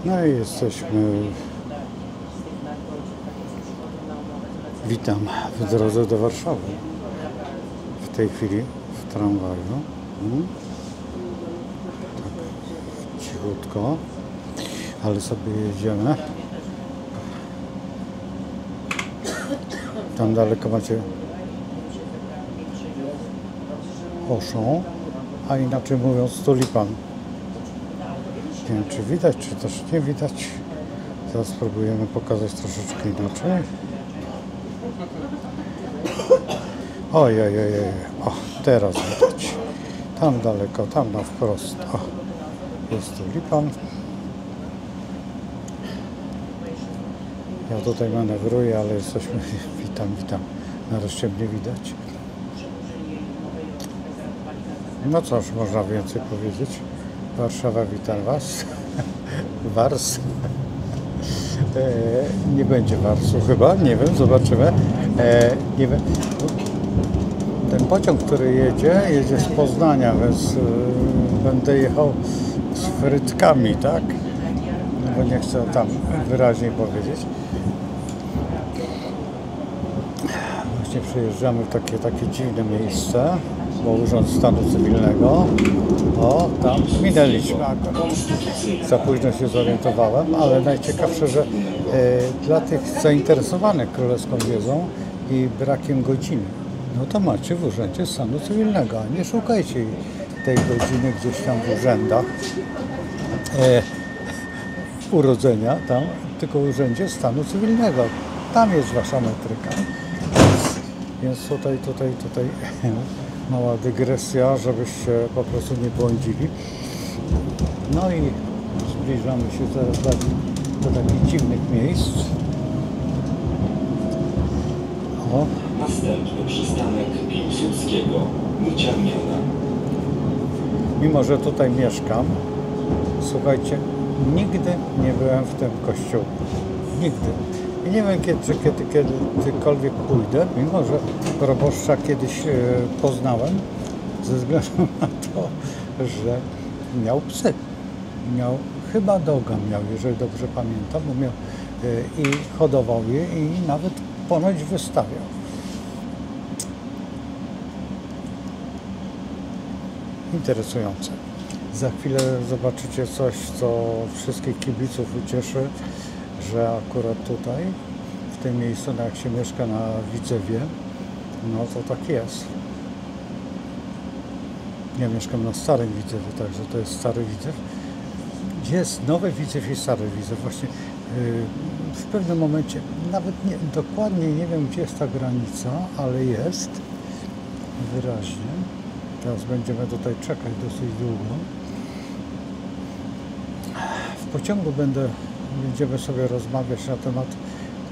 No i jesteśmy. Witam w drodze do Warszawy. W tej chwili w tramwaju. Tak cichutko, ale sobie jedziemy. Tam daleko macie Oszą, a inaczej mówiąc Tulipan. Nie wiem, czy widać, czy też nie widać. Teraz spróbujemy pokazać troszeczkę inaczej. Ojej, o, teraz widać. Tam daleko, tam na wprost. O, jest Tulipan. Ja tutaj manewruję, ale jesteśmy. Witam. Nareszcie mnie widać. No cóż, można więcej powiedzieć. Warszawa, witam Was. Wars. Nie będzie Warsu chyba, nie wiem, zobaczymy. Nie wiem. Ten pociąg, który jedzie z Poznania, więc będę jechał z frytkami, tak? No bo nie chcę tam wyraźniej powiedzieć. Właśnie przyjeżdżamy w takie dziwne miejsce, bo Urząd Stanu Cywilnego. O, tam minęliśmy akurat. Za późno się zorientowałem, ale najciekawsze, że dla tych zainteresowanych królewską wiedzą i brakiem godziny, no to macie w Urzędzie Stanu Cywilnego, a nie szukajcie tej godziny gdzieś tam w urzędach urodzenia, tam, tylko w Urzędzie Stanu Cywilnego. Tam jest wasza metryka. Więc tutaj mała dygresja, żebyście po prostu nie błądzili. No i zbliżamy się teraz do takich dziwnych miejsc. O. Następny przystanek Piłsudskiego, Nieciarmiana. Mimo że tutaj mieszkam, słuchajcie, nigdy nie byłem w tym kościółku. Nigdy. I nie wiem, kiedykolwiek pójdę, mimo że proboszcza kiedyś poznałem, ze względu na to, że miał psy. Chyba doga miał, jeżeli dobrze pamiętam, bo miał i hodował je i nawet ponoć wystawiał. Interesujące. Za chwilę zobaczycie coś, co wszystkich kibiców ucieszy, że akurat tutaj, w tym miejscu, jak się mieszka na Widzewie, no to tak jest. Ja mieszkam na Starym Widzewie, także to jest Stary Widzew. Jest Nowy Widzew i Stary Widzew. Właśnie w pewnym momencie, nawet dokładnie nie wiem, gdzie jest ta granica, ale jest wyraźnie. Teraz będziemy tutaj czekać dosyć długo. W pociągu będziemy sobie rozmawiać na temat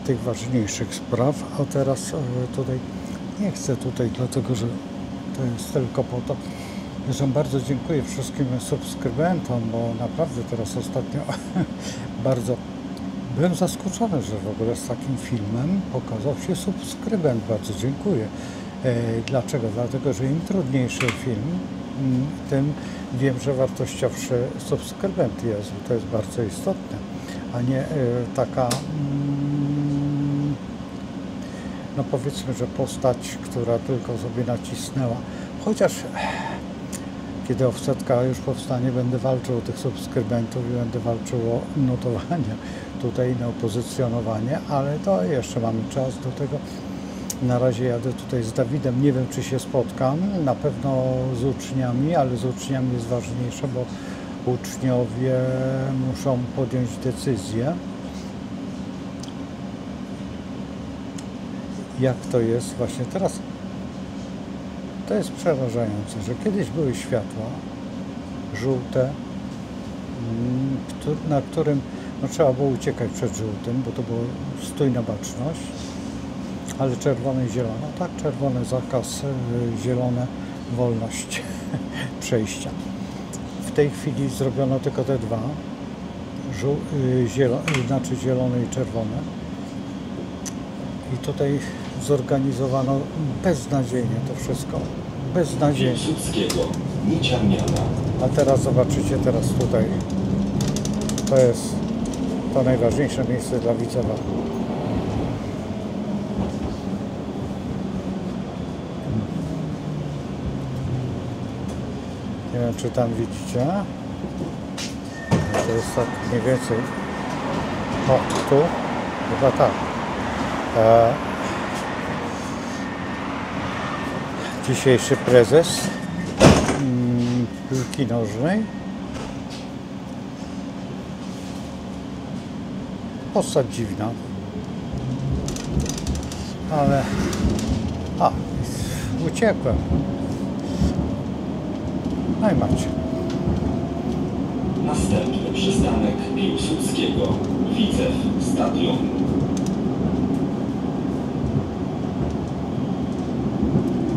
tych ważniejszych spraw, a teraz tutaj nie chcę dlatego że to jest tylko po to. Zresztą bardzo dziękuję wszystkim subskrybentom, bo naprawdę teraz ostatnio bardzo byłem zaskoczony, że w ogóle z takim filmem pokazał się subskrybent. Bardzo dziękuję. Dlaczego? Dlatego, że im trudniejszy film, tym wiem, że wartościowszy subskrybent jest. To jest bardzo istotne, a nie taka, no powiedzmy, że postać, która tylko sobie nacisnęła. Chociaż kiedy Offsetka już powstanie, będę walczył o tych subskrybentów i będę walczył o notowania tutaj, na pozycjonowanie, ale to jeszcze mamy czas do tego. Na razie jadę tutaj z Dawidem, nie wiem, czy się spotkam, na pewno z uczniami, ale z uczniami jest ważniejsze, bo uczniowie muszą podjąć decyzję, jak to jest właśnie teraz. To jest przerażające, że kiedyś były światła żółte, na którym no, trzeba było uciekać przed żółtym, bo to była stójna baczność, ale czerwone i zielone. Tak, czerwone zakaz, zielone wolność przejścia. W tej chwili zrobiono tylko te dwa, znaczy zielone i czerwone. I tutaj zorganizowano beznadziejnie to wszystko. Beznadziejnie. A teraz zobaczycie, teraz tutaj to jest To najważniejsze miejsce dla Widzewa. Nie wiem, czy tam widzicie. To jest tak mniej więcej. O, tu? Chyba tak. Dzisiejszy prezes piłki nożnej. Postać dziwna. Ale... uciekłem. No i macie. Następny przystanek Piłsudskiego. Widzew Stadion.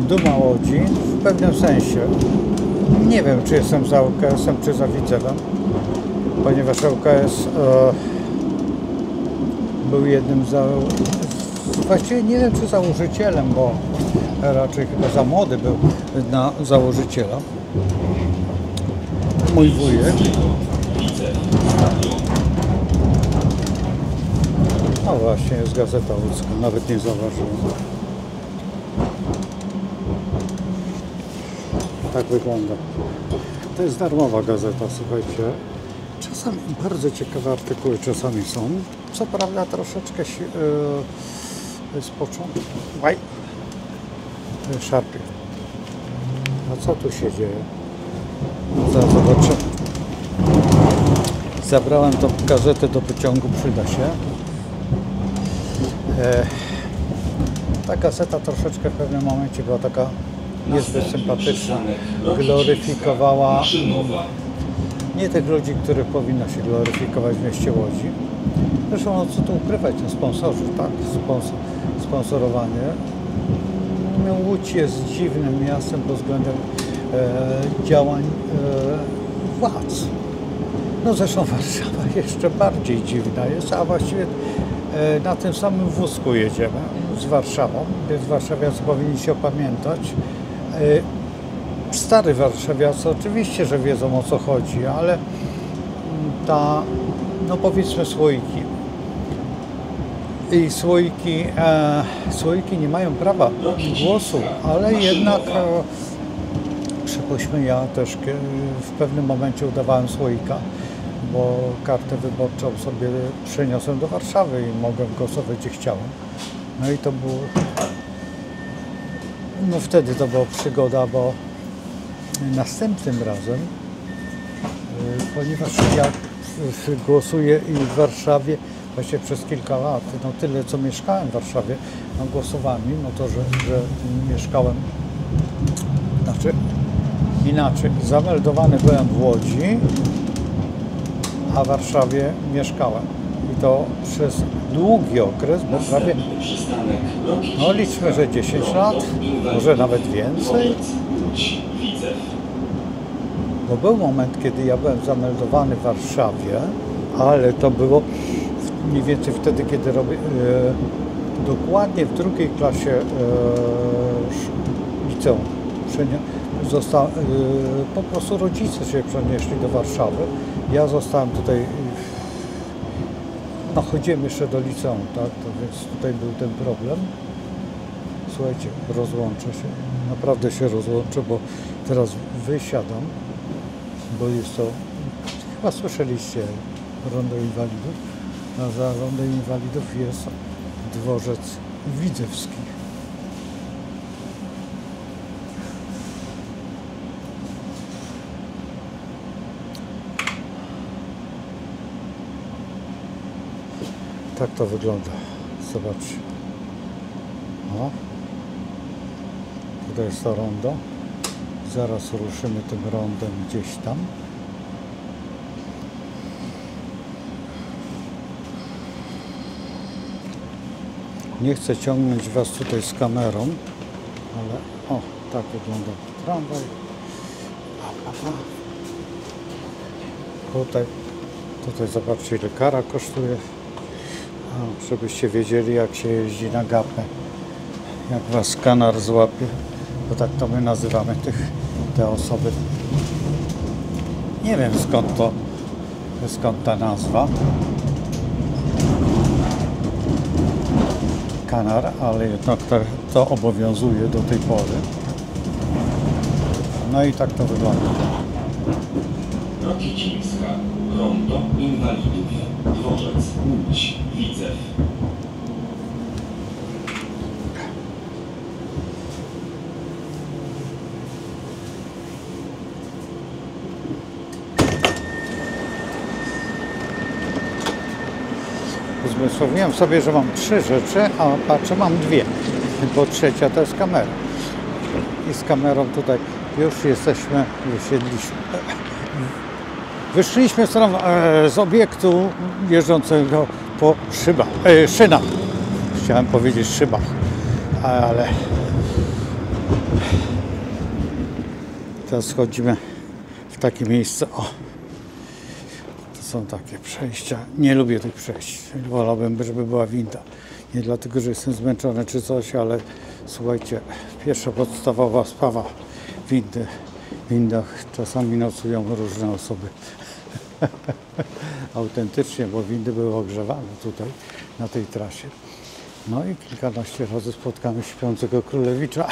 Duma Łodzi w pewnym sensie. Nie wiem, czy jestem za ŁKS-em, czy za Widzewem, ponieważ ŁKS był jednym właściwie nie wiem, czy założycielem, bo raczej chyba za młody był na założyciela. Mój wujek. Widzew Stadion. No właśnie, jest Gazeta Łódzka, nawet nie zauważyłem. Tak wygląda. To jest darmowa gazeta, słuchajcie. Czasami bardzo ciekawe artykuły czasami są. Co prawda troszeczkę z początku. Szarpie. A co tu się dzieje? Zaraz zobaczymy. Zabrałem tą gazetę do pociągu, przyda się. Ta gazeta troszeczkę w pewnym momencie była taka niezbyt sympatyczna. Gloryfikowała nie tych ludzi, których powinno się gloryfikować w mieście Łodzi. Zresztą, no co tu ukrywać, ten sponsorzy, tak? Sponsorowanie. No, Łódź jest dziwnym miastem pod względem działań władz. No zresztą Warszawa jeszcze bardziej dziwna jest, a właściwie na tym samym wózku jedziemy z Warszawą, więc warszawiacy powinni się opamiętać. Stary warszawiacy oczywiście, że wiedzą, o co chodzi, ale no powiedzmy słoiki. I słoiki nie mają prawa głosu, ale jednak przypuśćmy, ja też w pewnym momencie udawałem słoika, bo kartę wyborczą sobie przeniosłem do Warszawy i mogłem głosować gdzie chciałem. No i to było... No wtedy to była przygoda, bo następnym razem, ponieważ ja głosuję i w Warszawie właśnie przez kilka lat, no tyle co mieszkałem w Warszawie, no głosowałem, mimo to, że mieszkałem, znaczy inaczej, zameldowany byłem w Łodzi, a w Warszawie mieszkałem. I to przez długi okres, bo prawie, no liczmy, że 10 lat, może nawet więcej. Bo był moment, kiedy ja byłem zameldowany w Warszawie, ale to było mniej więcej wtedy, kiedy robię dokładnie w drugiej klasie liceum. Po prostu rodzice się przenieśli do Warszawy. Ja zostałem tutaj, no chodziłem jeszcze do liceum, tak, to więc tutaj był ten problem. Słuchajcie, rozłączę się, naprawdę się rozłączę, bo teraz wysiadam, bo jest to, chyba słyszeliście, Rondo Inwalidów, a za Rondem Inwalidów jest dworzec widzewski. Tak to wygląda. Zobaczcie. O. Tutaj jest to rondo. Zaraz ruszymy tym rondem gdzieś tam. Nie chcę ciągnąć Was tutaj z kamerą, ale o, tak wygląda tramwaj. Tutaj zobaczcie, ile kara kosztuje. Żebyście wiedzieli, jak się jeździ na gapę. Jak Was kanar złapie, bo tak to my nazywamy te osoby. Nie wiem skąd ta nazwa. Kanar, ale jednak to obowiązuje do tej pory. No i tak to wygląda. Rokicińska, Rondo Inwalidów, Dworzec, Łódź, Widzew. Uzmysłowiłem sobie, że mam 3 rzeczy, a patrzę, mam 2, bo trzecia to jest kamera. I z kamerą tutaj już jesteśmy, wysiedliśmy. Wyszliśmy z obiektu jeżdżącego po szynach. Chciałem powiedzieć szybach, ale teraz schodzimy w takie miejsce. O, to są takie przejścia. Nie lubię tych przejść. Wolałbym, żeby była winda. Nie dlatego, że jestem zmęczony czy coś, ale słuchajcie, pierwsza podstawowa sprawa windy. W windach czasami nocują różne osoby. Autentycznie, bo windy były ogrzewane tutaj, na tej trasie. No i kilkanaście razy spotkamy śpiącego królewicza.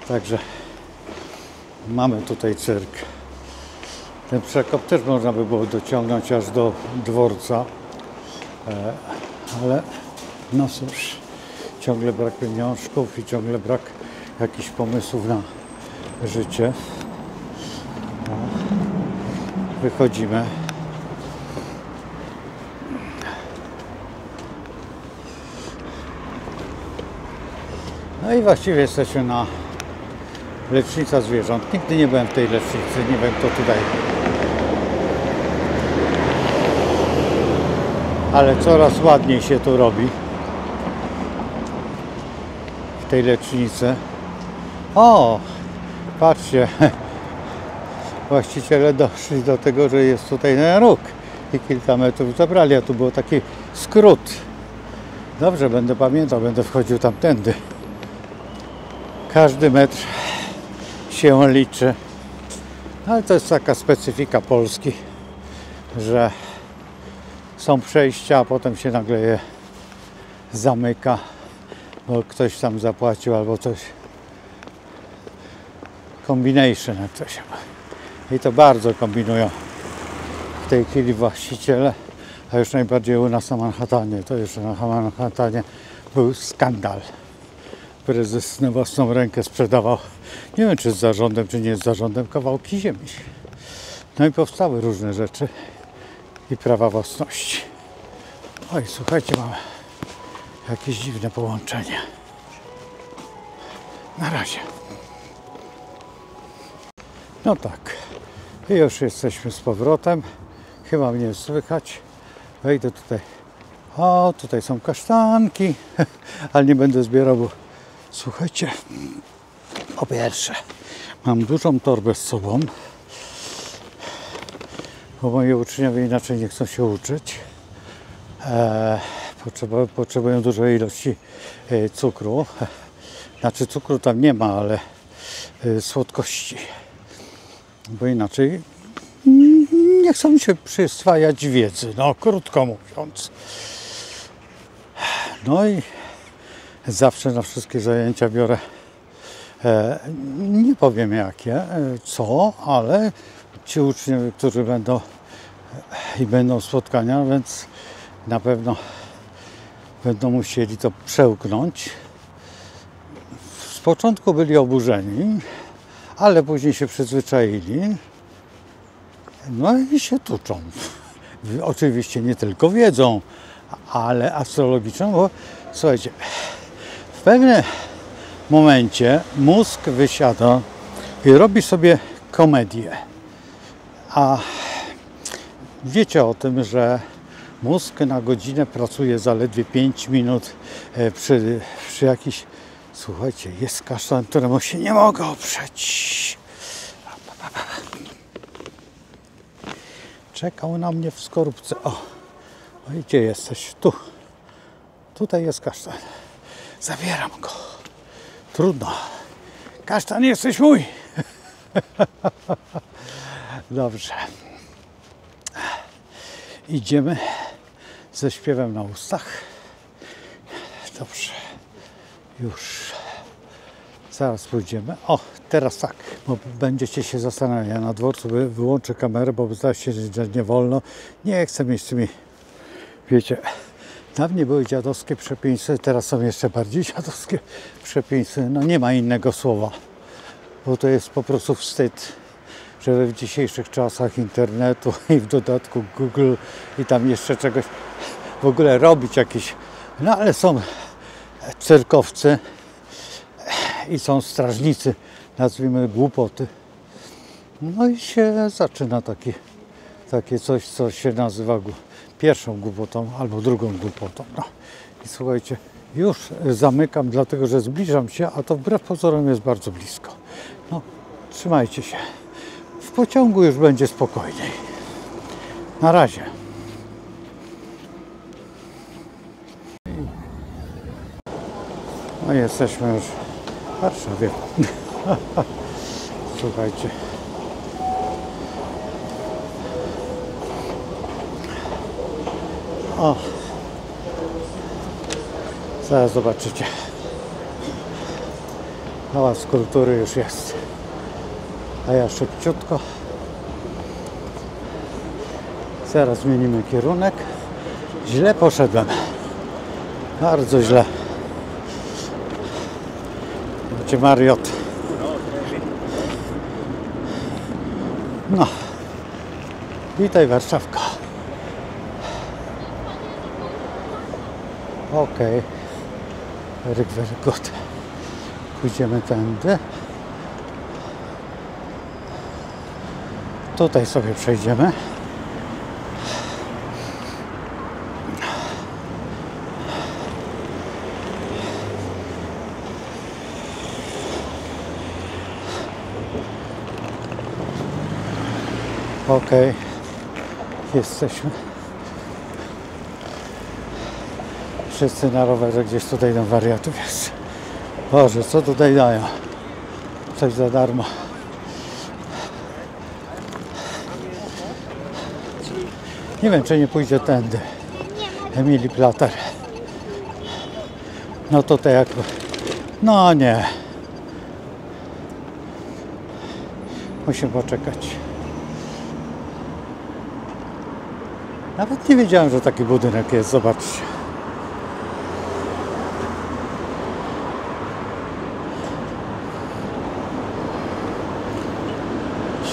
Także mamy tutaj cyrk. Ten przekop też można by było dociągnąć aż do dworca, ale no cóż, ciągle brak pieniążków i ciągle brak jakichś pomysłów na życie. No, wychodzimy. No i właściwie jesteśmy na lecznica zwierząt. Nigdy nie byłem w tej lecznicy, nie wiem kto tutaj. Ale coraz ładniej się tu robi w tej lecznicy. O, patrzcie, właściciele doszli do tego, że jest tutaj ten róg i kilka metrów zabrali, a tu był taki skrót. Dobrze, będę pamiętał, będę wchodził tamtędy. Każdy metr się liczy. Ale to jest taka specyfika Polski, że są przejścia, a potem się nagle je zamyka, bo ktoś tam zapłacił albo coś. Combination, jak to się ma. I to bardzo kombinują w tej chwili właściciele, a już najbardziej u nas na Manhattanie. To jeszcze na Manhattanie był skandal. Prezes na własną rękę sprzedawał, nie wiem czy z zarządem, czy nie z zarządem, kawałki ziemi. No i powstały różne rzeczy i prawa własności. Oj, słuchajcie, mamy jakieś dziwne połączenie. Na razie. No tak, i już jesteśmy z powrotem. Chyba mnie słychać. Wejdę tutaj. O, tutaj są kasztanki, ale nie będę zbierał, bo słuchajcie, po pierwsze, mam dużą torbę z sobą, bo moi uczniowie inaczej nie chcą się uczyć. Potrzebują dużej ilości cukru. Znaczy cukru tam nie ma, ale słodkości. Bo inaczej nie chcą się przyswajać wiedzy, no krótko mówiąc. No i zawsze na wszystkie zajęcia biorę, nie powiem jakie, co, ale ci uczniowie, którzy będą spotkania, więc na pewno będą musieli to przełknąć. Z początku byli oburzeni, ale później się przyzwyczaili, no i się tuczą. Oczywiście nie tylko wiedzą, ale astrologiczną, bo słuchajcie, w pewnym momencie mózg wysiada i robi sobie komedię. A wiecie o tym, że mózg na godzinę pracuje zaledwie 5 minut przy jakiś... Słuchajcie, jest kasztan, któremu się nie mogę oprzeć. Czekał na mnie w skorupce. O, no i gdzie jesteś? Tu. Tutaj jest kasztan. Zabieram go. Trudno. Kasztan, jesteś mój. Dobrze. Idziemy ze śpiewem na ustach. Dobrze, już zaraz pójdziemy. O, teraz tak, bo będziecie się zastanawiać. Ja na dworcu wyłączę kamerę, bo zdaje się, że nie wolno. Nie chcę mieć z tymi, wiecie, dawniej były dziadowskie przepisy, teraz są jeszcze bardziej dziadowskie przepisy. No nie ma innego słowa, bo to jest po prostu wstyd, żeby w dzisiejszych czasach internetu i w dodatku Google i tam jeszcze czegoś w ogóle robić jakieś, no ale są cyrkowcy i są strażnicy, nazwijmy głupoty. No i się zaczyna takie coś, co się nazywa pierwszą głupotą albo drugą głupotą. No. I słuchajcie, już zamykam, dlatego że zbliżam się, a to wbrew pozorom jest bardzo blisko. No, trzymajcie się. W pociągu już będzie spokojniej. Na razie. No jesteśmy już w Warszawie. Słuchajcie. O. Zaraz zobaczycie. Pałac Kultury już jest. A ja szybciutko. Zaraz zmienimy kierunek. Źle poszedłem. Bardzo źle. Macie Mariot. No. Witaj Warszawka. Okej. Very good. Pójdziemy tędy. Tutaj sobie przejdziemy. Okej. Jesteśmy. Wszyscy na rowerze gdzieś tutaj do wariatów jest. Boże, co tutaj dają? Coś za darmo. Nie wiem, czy nie pójdzie tędy. Emilii Plater. No tutaj jakby... No nie. Musimy poczekać. Nawet nie wiedziałem, że taki budynek jest. Zobaczcie.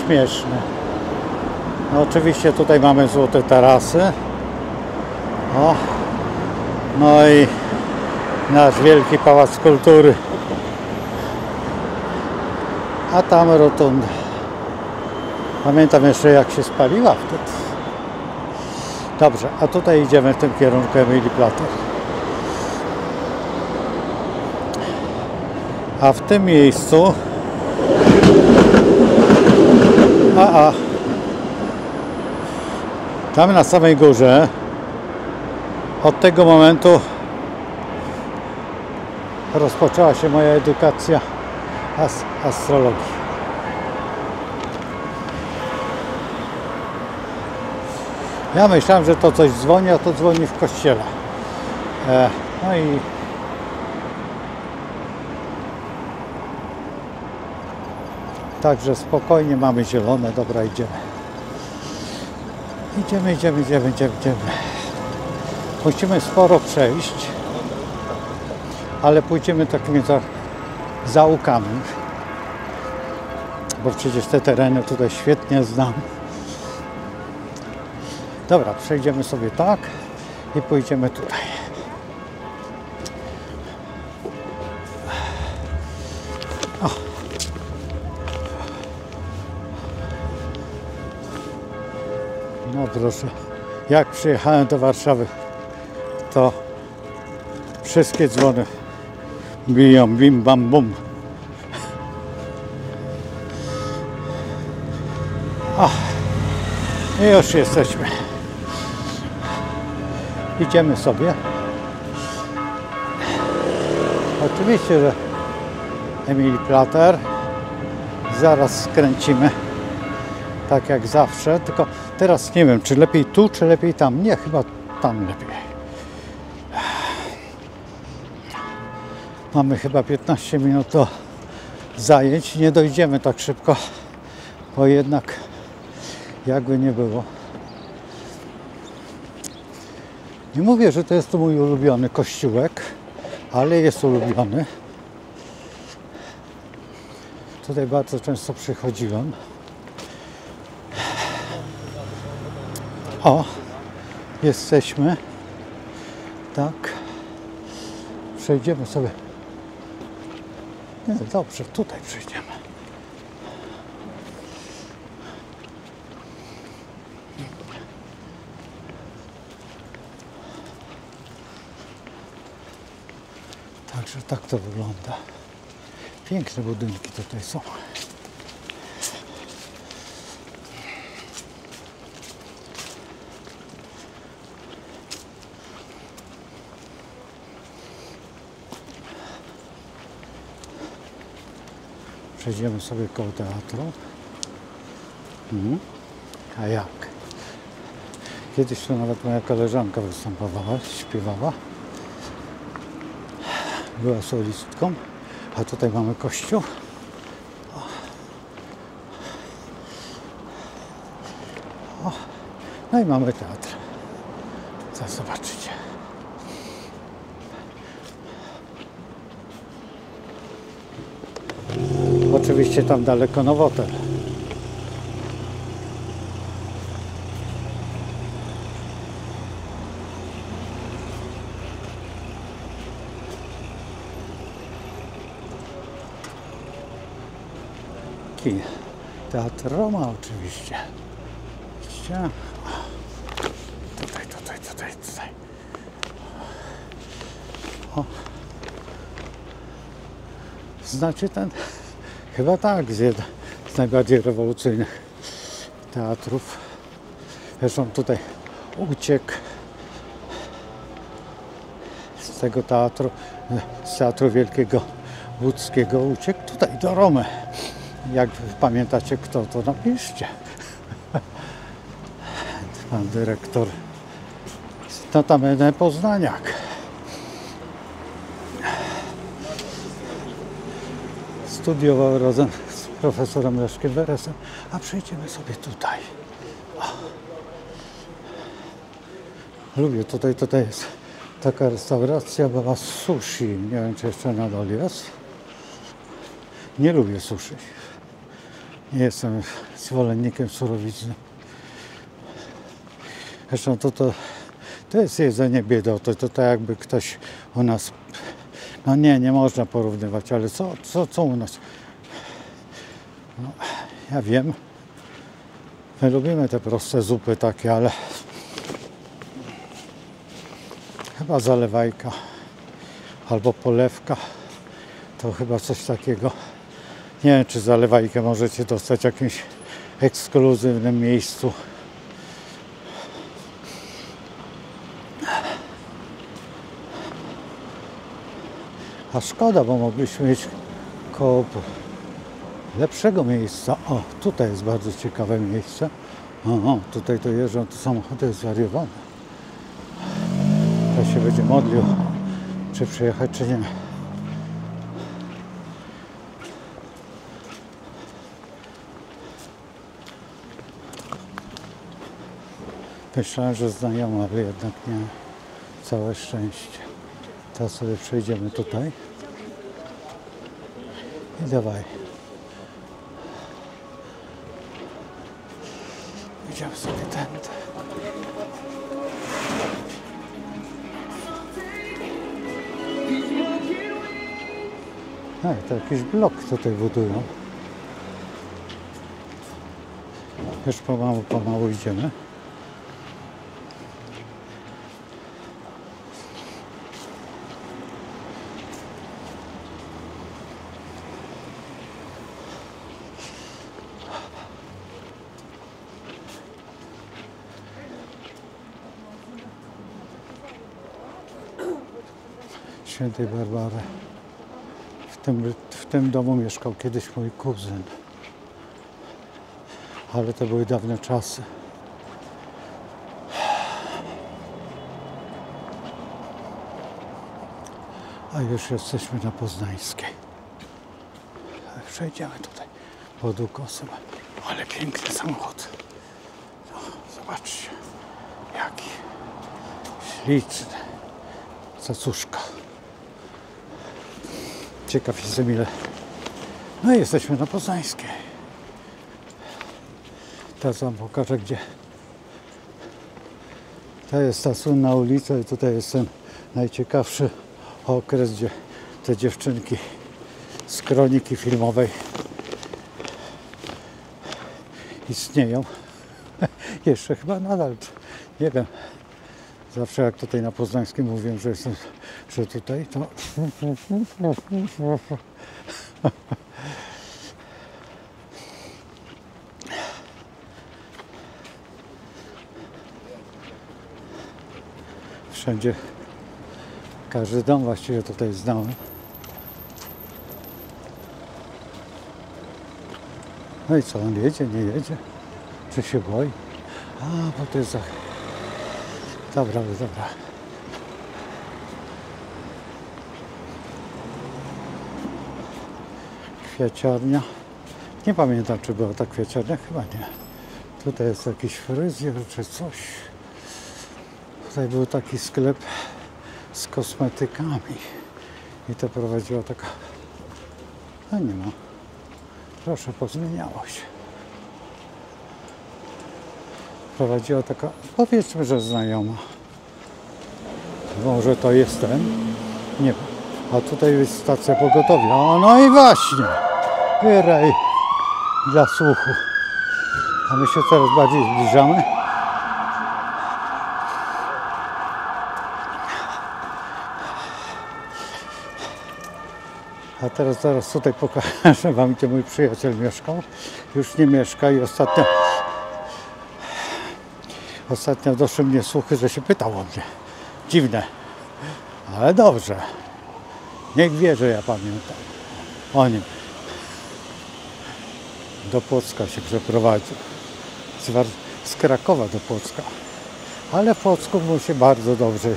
Śmieszne. No oczywiście tutaj mamy złote tarasy. O. No i nasz wielki Pałac Kultury. A tam rotunda. Pamiętam jeszcze, jak się spaliła wtedy. Dobrze, a tutaj idziemy w tym kierunku Emilii Plater. A w tym miejscu tam na samej górze od tego momentu rozpoczęła się moja edukacja astrologii. Ja myślałem, że to coś dzwoni, a to dzwoni w kościele. No i także spokojnie mamy zielone. Dobra, idziemy. Idziemy. Musimy sporo przejść, ale pójdziemy takimi zaułkami, bo przecież te tereny tutaj świetnie znam. Dobra, przejdziemy sobie tak i pójdziemy tutaj. O. No proszę, jak przyjechałem do Warszawy, to wszystkie dzwony biją, bim bam bum. O. I już jesteśmy. Idziemy sobie. Oczywiście, że Emilii Plater. Zaraz skręcimy. Tak jak zawsze. Tylko teraz nie wiem, czy lepiej tu, czy lepiej tam. Nie, chyba tam lepiej. Mamy chyba 15 minut do zajęć. Nie dojdziemy tak szybko, bo jednak jakby nie było. Nie mówię, że to jest mój ulubiony kościółek, ale jest ulubiony. Tutaj bardzo często przychodziłem. O, jesteśmy. Tak. Przejdziemy sobie. Nie, dobrze, tutaj przejdziemy. Także tak to wygląda. Piękne budynki tutaj są. Przejdziemy sobie koło teatru. A jak? Kiedyś tu nawet moja koleżanka występowała, śpiewała. Była solistką, a tutaj mamy kościół. O. No i mamy teatr. Co zobaczycie. Oczywiście tam daleko Nowotel. Teatr Roma oczywiście. Widzicie? Tutaj. O. Znacie ten? Chyba tak, z najbardziej rewolucyjnych teatrów. Zresztą tutaj uciekł z tego teatru, z Teatru Wielkiego Łódzkiego, uciekł tutaj do Romy. Jak pamiętacie kto, to napiszcie. Pan dyrektor notabene poznaniak. Studiował razem z profesorem Leszkiem Weresem, a przejdziemy sobie tutaj. O. Lubię tutaj jest taka restauracja, była sushi. Nie wiem, czy jeszcze nadal jest. Nie lubię sushi. Nie jestem zwolennikiem surowizny. Zresztą to jest jedzenie biedoty. To tak jakby ktoś u nas... No nie można porównywać, ale co u nas? No, ja wiem. My lubimy te proste zupy takie, ale... Chyba zalewajka albo polewka. To chyba coś takiego. Nie wiem, czy zalewajkę możecie dostać w jakimś ekskluzywnym miejscu. A szkoda, bo mogliśmy mieć koło lepszego miejsca. O, tutaj jest bardzo ciekawe miejsce. O, tutaj to jeżdżą te samochody zwariowane. To się będzie modlił, czy przyjechać, czy nie. Myślałem, że znajomo, ale jednak nie. Całe szczęście. Teraz sobie przejdziemy tutaj. I dawaj. Idziemy sobie tędy. To jakiś blok tutaj budują. Już pomału idziemy. Świętej Barbary. W tym domu mieszkał kiedyś mój kuzyn. Ale to były dawne czasy. A już jesteśmy na Poznańskiej. Przejdziemy tutaj pod ukosem. Ale piękny samochód. No, zobaczcie, jaki śliczny. Cacuszka. Ciekaw jestem ile. No i jesteśmy na Poznańskiej. Teraz wam pokażę gdzie. To jest ta słynna ulica i tutaj jest ten najciekawszy okres, gdzie te dziewczynki z kroniki filmowej istnieją. Jeszcze chyba nadal, nie wiem. Zawsze jak tutaj na Poznańskim mówiłem, że tutaj to wszędzie, każdy dom właściwie tutaj znałem. No i co, on jedzie, nie jedzie? Czy się boi? A, bo to jest za... Dobra. Kwiaciarnia. Nie pamiętam, czy była ta kwiaciarnia, chyba nie. Tutaj jest jakiś fryzjer, czy coś. Tutaj był taki sklep z kosmetykami. I to prowadziła taka... A nie ma. Proszę, pozmieniało się. Prowadziła taka, powiedzmy, że znajoma. Może to jest ten? Nie wiem. A tutaj jest stacja pogotowia. O, no i właśnie. Wyraj dla słuchu. A my się coraz bardziej zbliżamy. A teraz zaraz tutaj pokażę wam, gdzie mój przyjaciel mieszkał. Już nie mieszka i ostatnio doszły mnie słuchy, że się pytał o mnie. Dziwne, ale dobrze. Niech wie, że ja pamiętam o nim. Do Płocka się przeprowadził. Z Krakowa do Płocka. Ale w Płocku mu się bardzo dobrze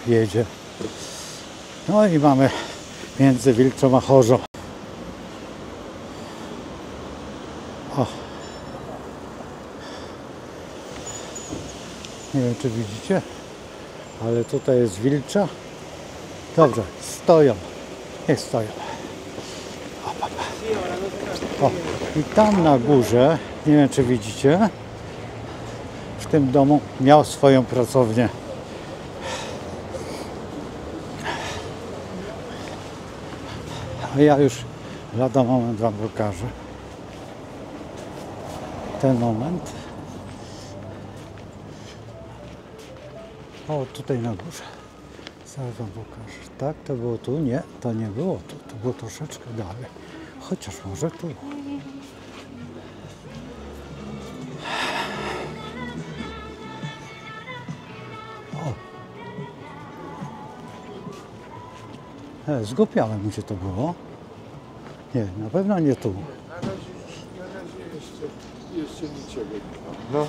jedzie. No i mamy między Wilczą a Chorzą. O. Nie wiem, czy widzicie, ale tutaj jest Wilcza. Dobrze, stoją. Niech stoją. O, i tam na górze, nie wiem, czy widzicie, w tym domu miał swoją pracownię. A ja już lada moment wam pokażę. Ten moment. O, tutaj na górze. Zaraz wam pokażę. Tak, to było tu? Nie, to nie było tu. To było troszeczkę dalej. Chociaż może tu. O. Zgubiałem, gdzie to było. Nie, na pewno nie tu. Na razie jeszcze niczego nie ma. No.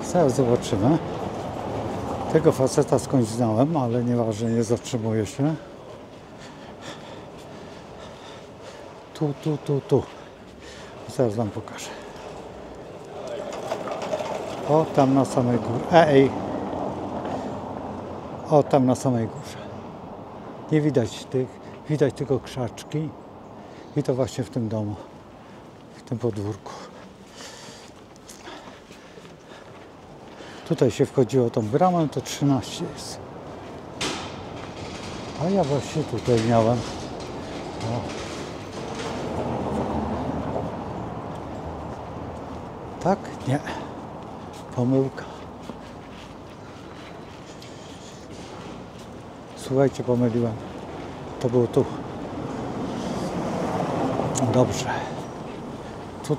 Zaraz zobaczymy. Tego faceta skądś znałem, ale nieważne, nie zatrzymuję się. Tu. Zaraz wam pokażę. O, tam na samej górze. O, tam na samej górze. Nie widać widać tylko krzaczki. I to właśnie w tym domu, w tym podwórku. Tutaj się wchodziło tą bramą, to 13 jest. A ja właśnie tutaj miałem. O. Tak? Nie. Pomyłka. Słuchajcie, pomyliłem. To było tu. Dobrze. Tu.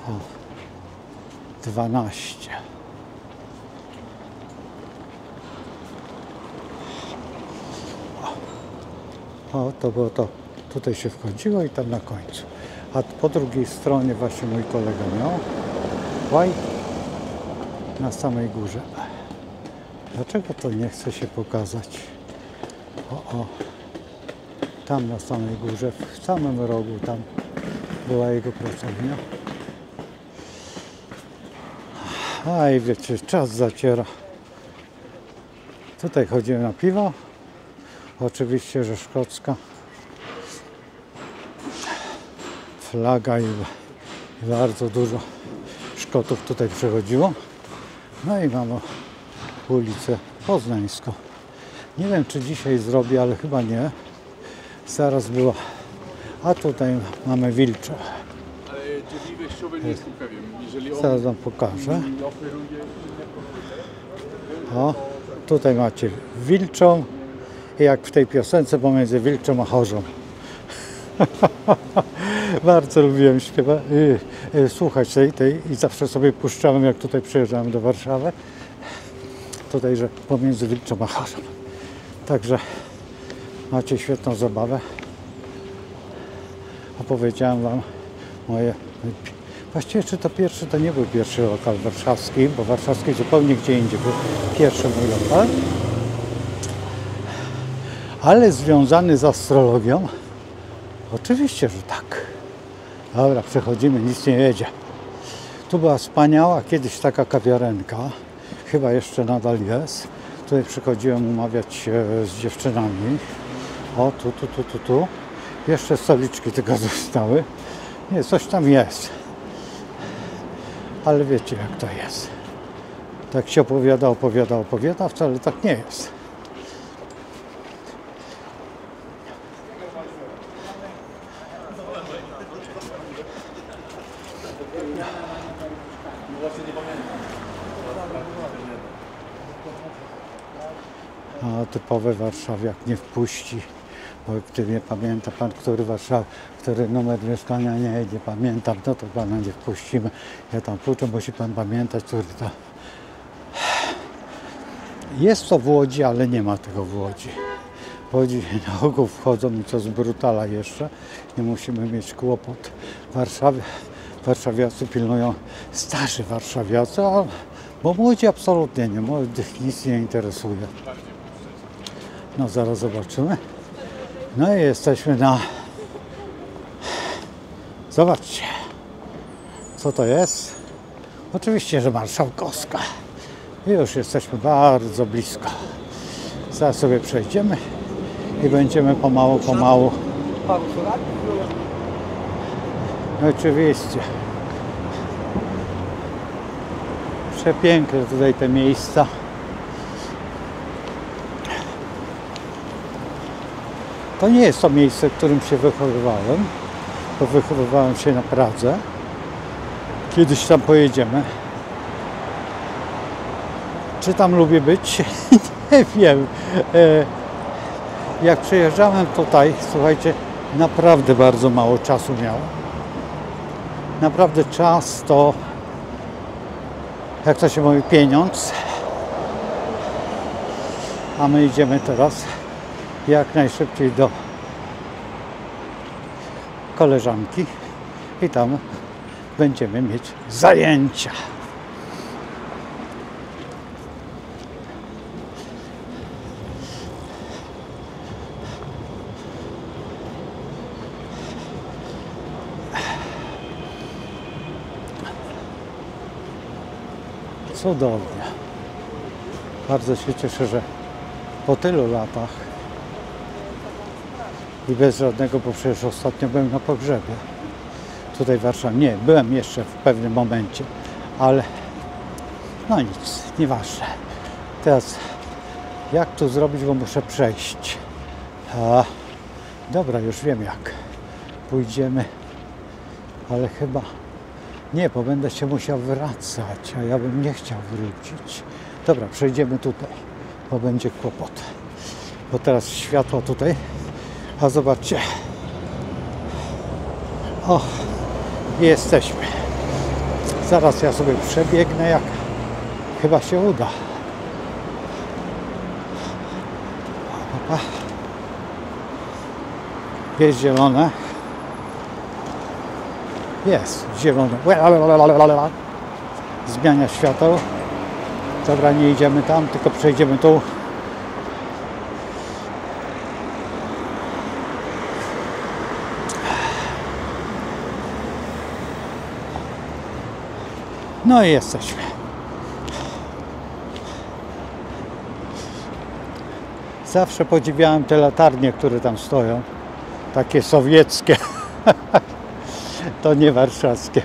O. 12. O, to było to. Tutaj się wchodziło i tam na końcu. a po drugiej stronie właśnie mój kolega miał. Łaj na samej górze. Dlaczego to nie chce się pokazać? O, tam na samej górze, w samym rogu, tam była jego pracownia. Aj, wiecie, czas zaciera. Tutaj chodzimy na piwo. Oczywiście, że szkocka. Flaga i bardzo dużo Szkotów tutaj przychodziło. No i mamy ulicę Poznańską. Nie wiem, czy dzisiaj zrobię, ale chyba nie. Zaraz była. A tutaj mamy Wilcze. Ale drzwi wejściowe nie jestem pewien. Jeżeli on Zaraz wam pokażę. oferuje... O, tutaj macie Wilczą. I jak w tej piosence pomiędzy Wilczą a Chorzą. Bardzo lubiłem śpiewać, słuchać tej i zawsze sobie puszczałem, jak tutaj przyjeżdżałem do Warszawy. Tutaj, że pomiędzy Wilczą a Chorzą. Także macie świetną zabawę. Opowiedziałem wam moje... Właściwie czy to pierwszy, to nie był pierwszy lokal warszawski, bo warszawski zupełnie gdzie indziej był pierwszy mój lokal. Ale związany z astrologią? Oczywiście, że tak. Dobra, przechodzimy, nic nie jedzie. Tu była wspaniała kiedyś taka kawiarenka, chyba jeszcze nadal jest. Tutaj przychodziłem umawiać się z dziewczynami. O, tu. Jeszcze stoliczki tylko zostały. Nie, coś tam jest. Ale wiecie, jak to jest. Tak się opowiada, wcale tak nie jest. A typowy warszawiak nie wpuści, bo gdy nie pamięta pan, który numer mieszkania nie pamiętam, no to pana nie wpuścimy. Ja tam kluczę, musi pan pamiętać, który to... Jest to w Łodzi, ale nie ma tego w Łodzi. W Łodzi na ogół wchodzą i co z brutala jeszcze i musimy mieć kłopot. Warszawiacy pilnują, starzy warszawiacy, bo młodzi absolutnie nie, młodych nic nie interesuje. No zaraz zobaczymy. No i jesteśmy na... Zobaczcie, co to jest. Oczywiście, że Marszałkowska. I już jesteśmy bardzo blisko. Zaraz sobie przejdziemy i będziemy pomału. Oczywiście. Przepiękne tutaj te miejsca. To nie jest to miejsce, w którym się wychowywałem, bo wychowywałem się na Pradze. Kiedyś tam pojedziemy. Czy tam lubię być? Nie wiem. Jak przyjeżdżałem tutaj, słuchajcie, naprawdę bardzo mało czasu miałem. Naprawdę czas to, jak to się mówi, pieniądz. A my idziemy teraz jak najszybciej do koleżanki i tam będziemy mieć zajęcia. Cudownie. Bardzo się cieszę, że po tylu latach i bez żadnego, bo przecież ostatnio byłem na pogrzebie tutaj w Warszawie. Nie, byłem jeszcze w pewnym momencie, ale no nic, nieważne. Teraz jak tu zrobić, bo muszę przejść. Dobra, już wiem jak. Pójdziemy, ale chyba nie, bo będę się musiał wracać, a ja bym nie chciał wrócić. Dobra, przejdziemy tutaj, bo będzie kłopot. Bo teraz światło tutaj, a zobaczcie. O, jesteśmy. Zaraz ja sobie przebiegnę, jak chyba się uda. Jest zielone. Jest, zielony. Zmiana świateł. Dobra, nie idziemy tam, tylko przejdziemy tu. No i jesteśmy. Zawsze podziwiałem te latarnie, które tam stoją. Takie sowieckie. To nie warszawskie.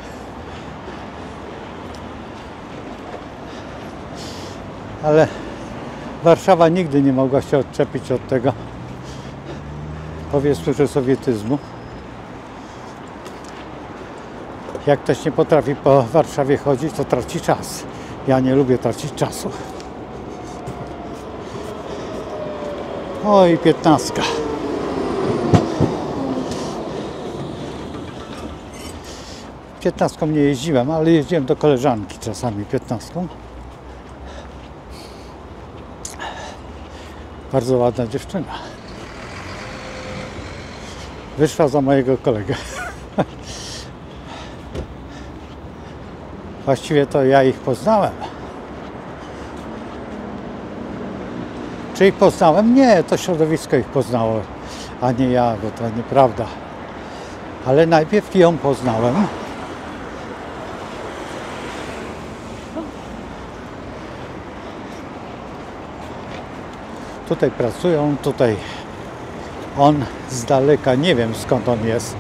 Ale Warszawa nigdy nie mogła się odczepić od tego, powiedzmy, że sowietyzmu. Jak ktoś nie potrafi po Warszawie chodzić, to traci czas. Ja nie lubię tracić czasu. Oj, 15. Piętnastką nie jeździłem, ale jeździłem do koleżanki czasami 15. Bardzo ładna dziewczyna. Wyszła za mojego kolegę. Właściwie to ja ich poznałem. Czy ich poznałem? Nie, to środowisko ich poznało, a nie ja, bo to nieprawda. Ale najpierw ją poznałem. Tutaj pracują, tutaj on z daleka, nie wiem skąd on jest.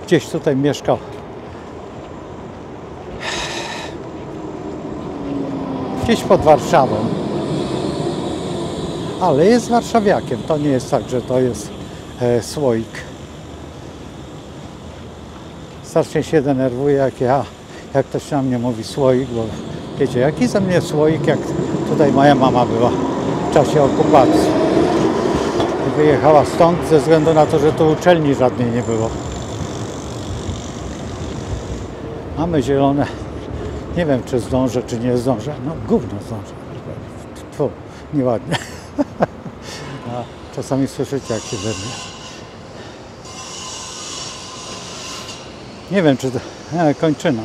Gdzieś tutaj mieszkał. Gdzieś pod Warszawą. Ale jest warszawiakiem. To nie jest tak, że to jest słoik. Strasznie się denerwuje, jak ktoś na mnie mówi słoik, bo wiecie, jaki ze mnie słoik, jak tutaj moja mama była w czasie okupacji. Wyjechała stąd ze względu na to, że tu uczelni żadnej nie było. Mamy zielone. Nie wiem, czy zdążę, czy nie zdążę. No gówno zdążę. Tfu, nieładnie. A czasami słyszycie, jak się wyrwie. Nie wiem, czy to... kończyna.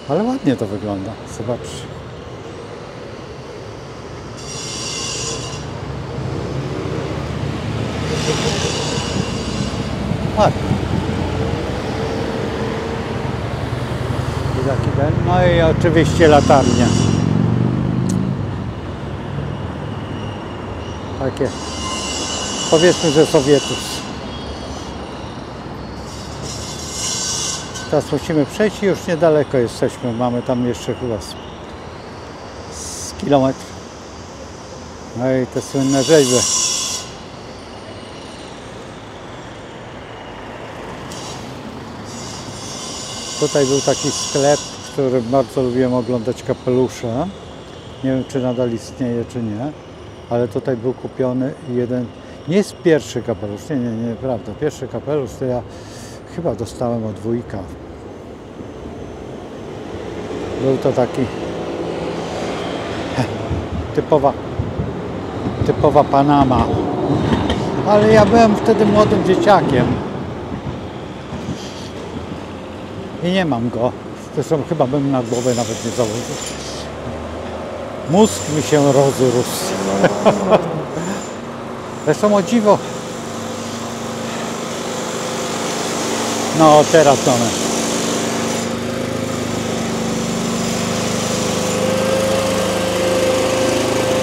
Ale ładnie to wygląda. Zobaczcie. Ładnie. I taki ten. No i oczywiście latarnia. Takie, powiedzmy, że Sowietus. Teraz musimy przejść i już niedaleko jesteśmy. Mamy tam jeszcze chyba z kilometr. No i te słynne rzeźby. Tutaj był taki sklep, w którym bardzo lubiłem oglądać kapelusze. Nie wiem, czy nadal istnieje, czy nie. Ale tutaj był kupiony jeden, nie jest pierwszy kapelusz, nie, prawda. Pierwszy kapelusz to ja chyba dostałem od wujka. Był to taki typowa Panama. Ale ja byłem wtedy młodym dzieciakiem. I nie mam go. Zresztą chyba bym na głowę nawet nie założył. Mózg mi się rozrósł. Zresztą o dziwo. No teraz one.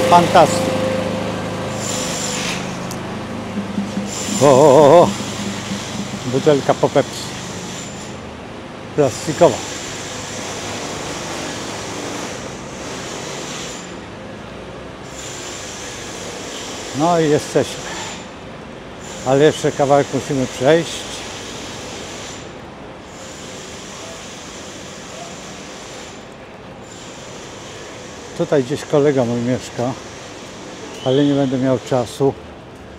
Fantastycznie. O. Butelka po Pepsi. Plastikowa. No i jesteśmy. Ale jeszcze kawałek musimy przejść. Tutaj gdzieś kolega mój mieszka, ale nie będę miał czasu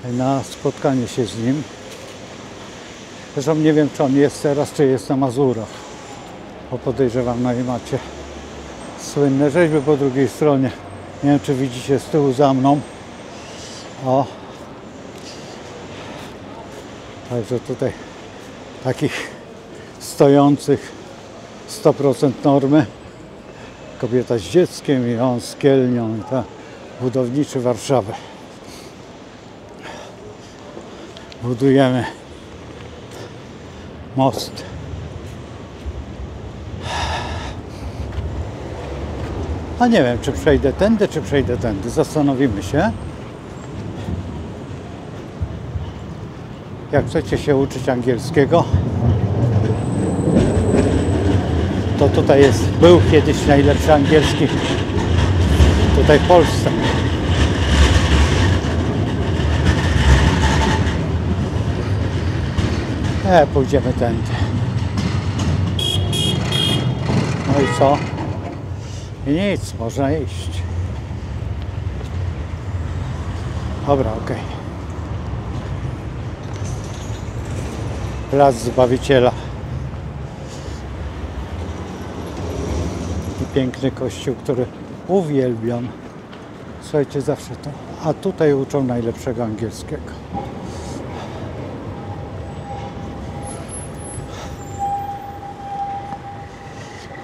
na spotkanie się z nim. Zresztą nie wiem, czy on jest teraz, czy jest na Mazurach. Bo podejrzewam, no i macie słynne rzeźby po drugiej stronie. Nie wiem, czy widzicie z tyłu za mną. O. Także tutaj takich stojących 100% normy. Kobieta z dzieckiem i on z Kielnią, i ta budowniczy Warszawy. Budujemy most. A nie wiem, czy przejdę tędy, czy przejdę tędy. Zastanowimy się. Jak chcecie się uczyć angielskiego, to tutaj był kiedyś najlepszy angielski tutaj w Polsce. Pójdziemy tędy. No i co? I nic, można iść. Dobra, okej. Plac Zbawiciela. I piękny kościół, który uwielbiam. Słuchajcie, zawsze to. A tutaj uczą najlepszego angielskiego.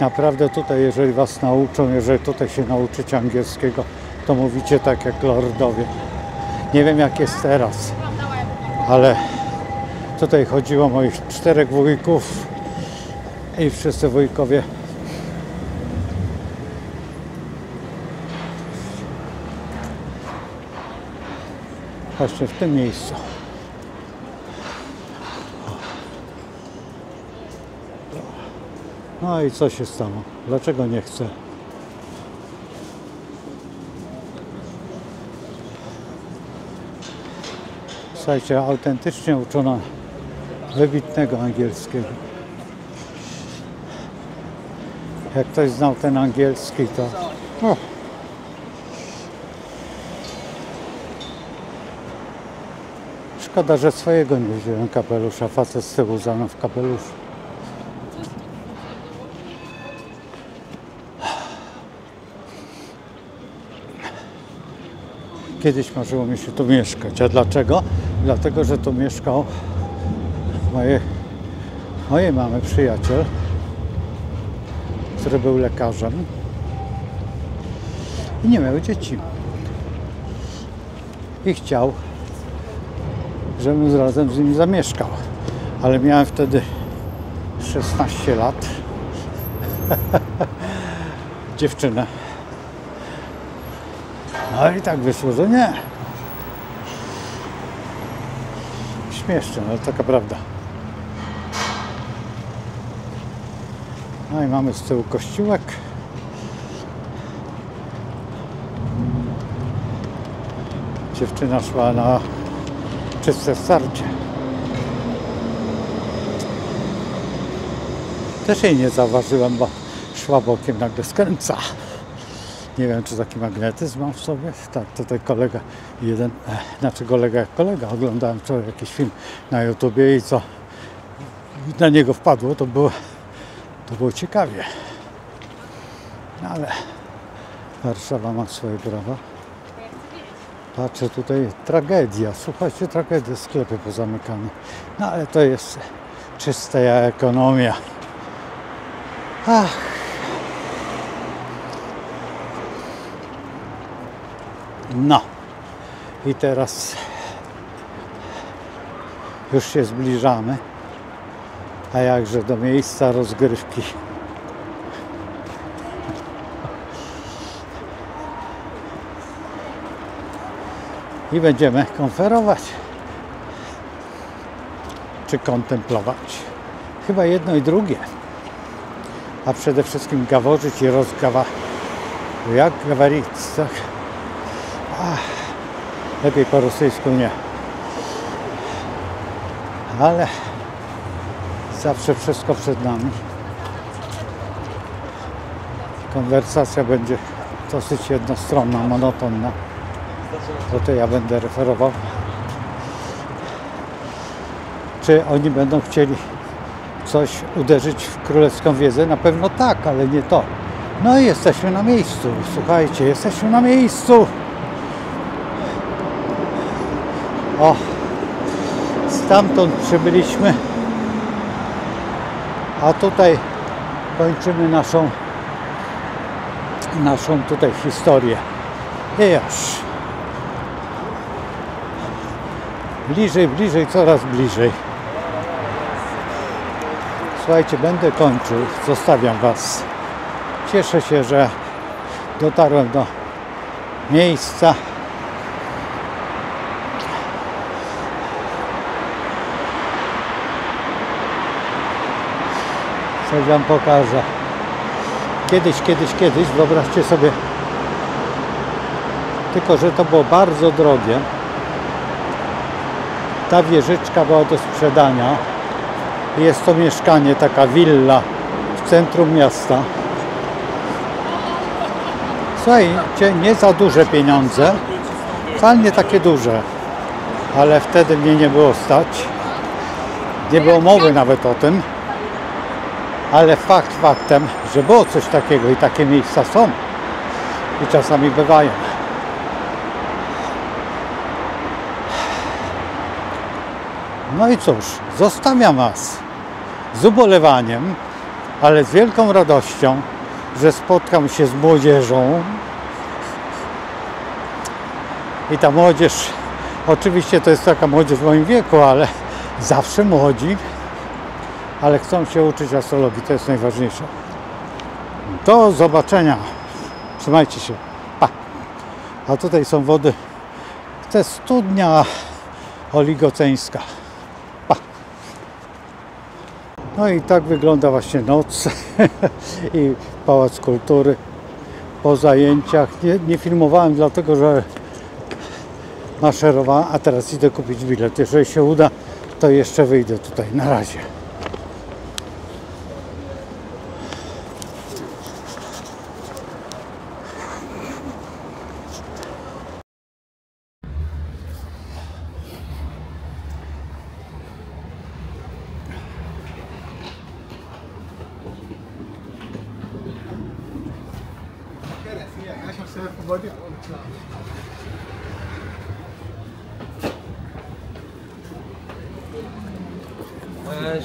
Naprawdę tutaj, jeżeli was nauczą, jeżeli tutaj się nauczycie angielskiego, to mówicie tak jak lordowie. Nie wiem jak jest teraz, ale tutaj chodziło moich 4 wujków i wszyscy wujkowie właśnie w tym miejscu. No i co się stało? Dlaczego nie chcę? Słuchajcie, autentycznie uczono wybitnego angielskiego. Jak ktoś znał ten angielski, to... O. Szkoda, że swojego nie wziąłem kapelusza. Facet z tyłu za mną w kapeluszu. Kiedyś marzyło mi się tu mieszkać. A dlaczego? Dlatego, że tu mieszkał mojej mamy przyjaciel, który był lekarzem i nie miał dzieci. I chciał, żebym razem z nim zamieszkał. Ale miałem wtedy 16 lat. Dziewczynę. No i tak wyszło, że nie. Śmieszne, ale taka prawda. No i mamy z tyłu kościółek. Dziewczyna szła na czyste starcie. Też jej nie zauważyłem, bo szła bokiem, nagle skręca. Nie wiem, czy taki magnetyzm mam w sobie. Tak, tutaj kolega jeden, kolega jak kolega. Oglądałem wczoraj jakiś film na YouTubie i co na niego wpadło, to było ciekawie. No ale Warszawa ma swoje prawa. Patrzę, tutaj tragedia. Słuchajcie, tragedia, sklepy pozamykane. No ale to jest czysta ekonomia. Ach. No i teraz już się zbliżamy, a jakże do miejsca rozgrywki. I będziemy konferować czy kontemplować. Chyba jedno i drugie, a przede wszystkim gaworzyć i jak gawarić, tak? Lepiej po rosyjsku nie. Ale zawsze wszystko przed nami. Konwersacja będzie dosyć jednostronna, monotonna. To ja będę referował. Czy oni będą chcieli coś uderzyć w królewską wiedzę? Na pewno tak, ale nie to. No i jesteśmy na miejscu. Słuchajcie, jesteśmy na miejscu. O, Stamtąd przybyliśmy, a tutaj kończymy naszą tutaj historię. Jeż. Bliżej, bliżej, coraz bliżej. Słuchajcie, będę kończył, zostawiam Was. Cieszę się, że dotarłem do miejsca. Coś Wam pokażę. Kiedyś, wyobraźcie sobie, tylko że to było bardzo drogie. Ta wieżyczka była do sprzedania. Jest to mieszkanie, taka willa w centrum miasta. Słuchajcie, nie za duże pieniądze, wcale nie takie duże, ale wtedy mnie nie było stać. Nie było mowy nawet o tym, ale fakt faktem, że było coś takiego i takie miejsca są i czasami bywają. No i cóż, zostawiam Was z ubolewaniem, ale z wielką radością, że spotkam się z młodzieżą. I ta młodzież, oczywiście to jest taka młodzież w moim wieku, ale zawsze młodzi, ale chcą się uczyć astrologii, to jest najważniejsze. Do zobaczenia. Trzymajcie się. Pa. A tutaj są wody, to jest studnia oligoceńska. No i tak wygląda właśnie noc i Pałac Kultury po zajęciach. Nie filmowałem, dlatego że maszerowałem, a teraz idę kupić bilet. Jeżeli się uda, to jeszcze wyjdę tutaj. Na razie.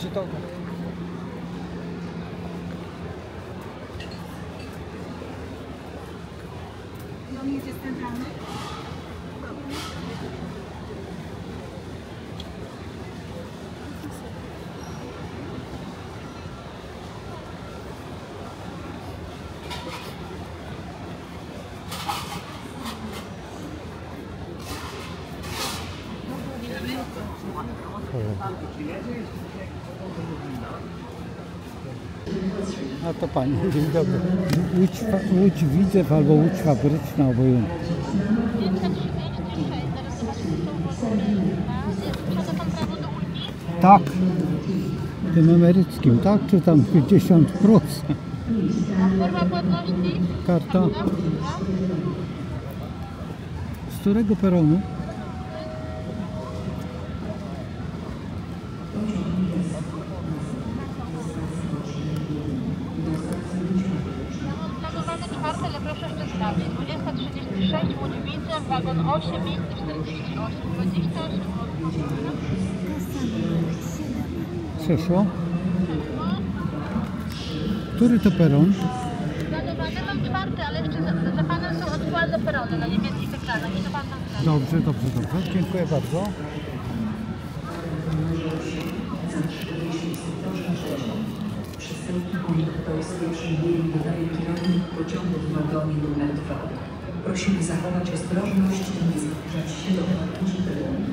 Żetonka. Dominik jest centralny. A to pani, dzień dobry. Łódź Widzew albo Łódź Fabryczna, obojętnie. 536, zaraz zobaczymy tą ulgę. Posiada pan prawo do ulgi? Tak. Tym emeryckim, tak? Czy tam 50%? Forma płatności? Karta. Z którego peronu? Planowane czwarte, ale proszę jeszcze sprawdzić. 20:36, Łódź Widzew, wagon 8, miejsce 48, 28. Przeszło. Który to peron? Planowane mam czwarte, ale jeszcze za panem są aktualne perony na niemieckich ekranach. I to pan tam sprawdzi. Dobrze, dobrze, dobrze. Dziękuję bardzo. Przystępny punkt to jest przyjęli wydaje kierownik pociągu w wagonie numer 2. Prosimy zachować ostrożność i nie zbliżać się do krawędzi peronu.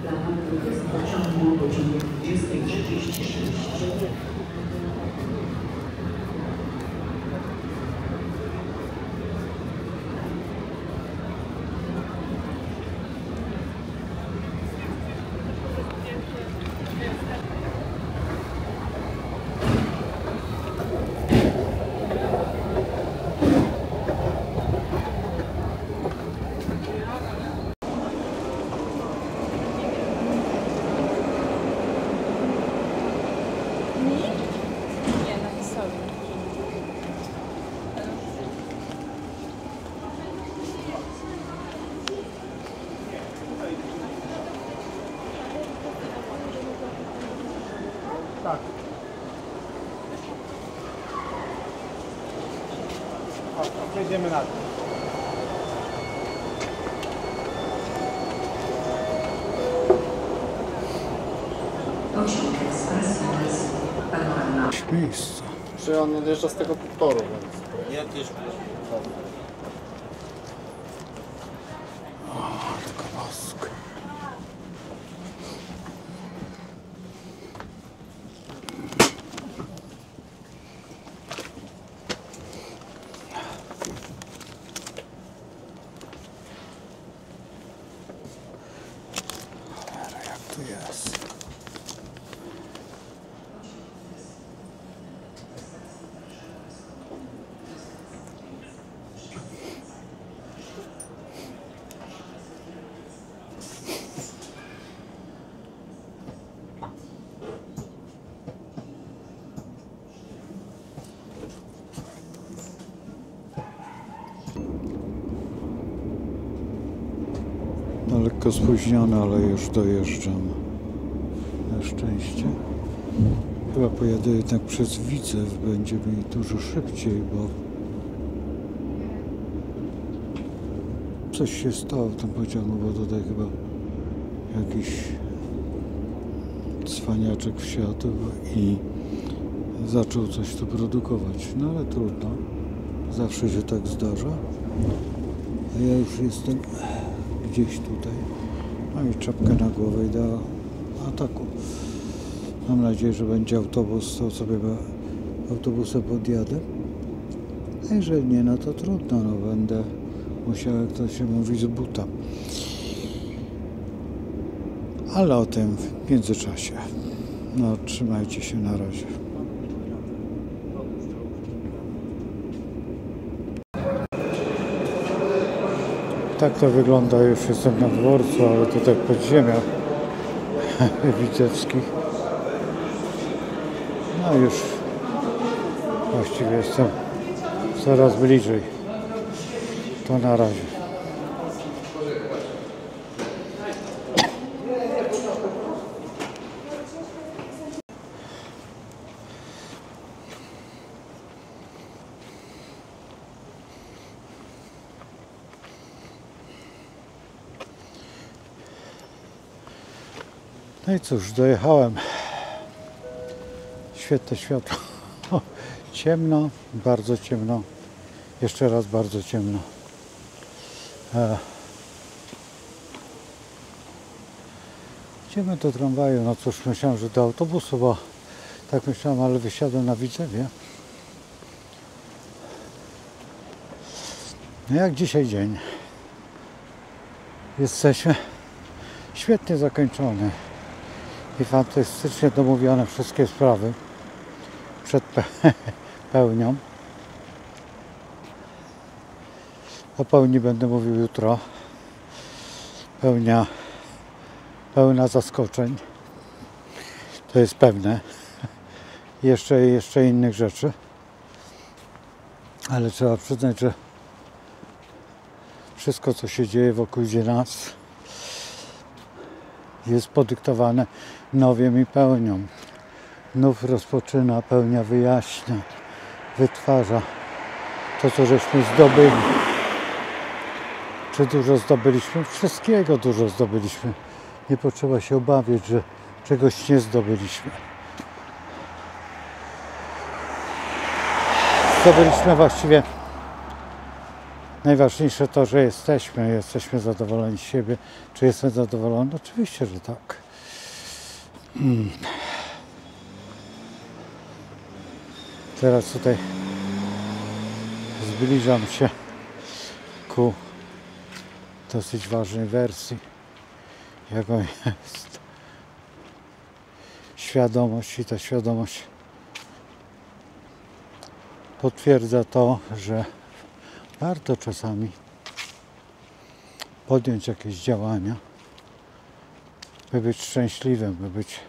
Dla panów jest pociągu o godzinie 20:36. Mi? Przejdziemy na to. Pociąg ekspres Panorama. Miejsce. Czy on odjeżdża z tego toru, więc... Taka maska. Cholera, jak to jest? No, lekko spóźniony, ale już dojeżdżam. Na szczęście. Chyba pojadę jednak przez Widzew, będzie mi dużo szybciej, bo coś się stało w tym pociągu, bo tutaj chyba jakiś cwaniaczek wsiadł i zaczął coś tu produkować. No ale trudno. Zawsze się tak zdarza. A ja już jestem gdzieś tutaj. Mam i czapkę na głowę i do ataku. Mam nadzieję, że będzie autobus, to sobie autobusem podjadę. A jeżeli nie, no to trudno, no będę musiał, jak to się mówi, z buta. Ale o tym w międzyczasie. No, trzymajcie się, na razie. Tak to wygląda, już jestem na dworcu, ale tutaj podziemia widzewskich. No już właściwie jestem coraz bliżej. To na razie. No i cóż, dojechałem. Świetne światło. Ciemno, bardzo ciemno. Jeszcze raz bardzo ciemno. Idziemy do tramwaju. No cóż, myślałem, że do autobusu, bo tak myślałem, ale wysiadłem na Widzewie. No jak dzisiaj dzień. Jesteśmy świetnie zakończony i fantastycznie domówione wszystkie sprawy przed pełnią. O pełni będę mówił jutro. Pełna zaskoczeń. To jest pewne. Jeszcze innych rzeczy. Ale trzeba przyznać, że wszystko, co się dzieje wokół nas, jest podyktowane nowiem i pełnią. Nów rozpoczyna, pełnia wyjaśnia, wytwarza to, co żeśmy zdobyli. Czy dużo zdobyliśmy? Wszystkiego dużo zdobyliśmy. Nie potrzeba się obawiać, że czegoś nie zdobyliśmy. Zdobyliśmy właściwie najważniejsze to, że jesteśmy zadowoleni z siebie. Czy jestem zadowolony? Oczywiście, że tak. Teraz tutaj zbliżam się ku dosyć ważnej wersji, jaką jest świadomość, i ta świadomość potwierdza to, że warto czasami podjąć jakieś działania, by być szczęśliwym, by być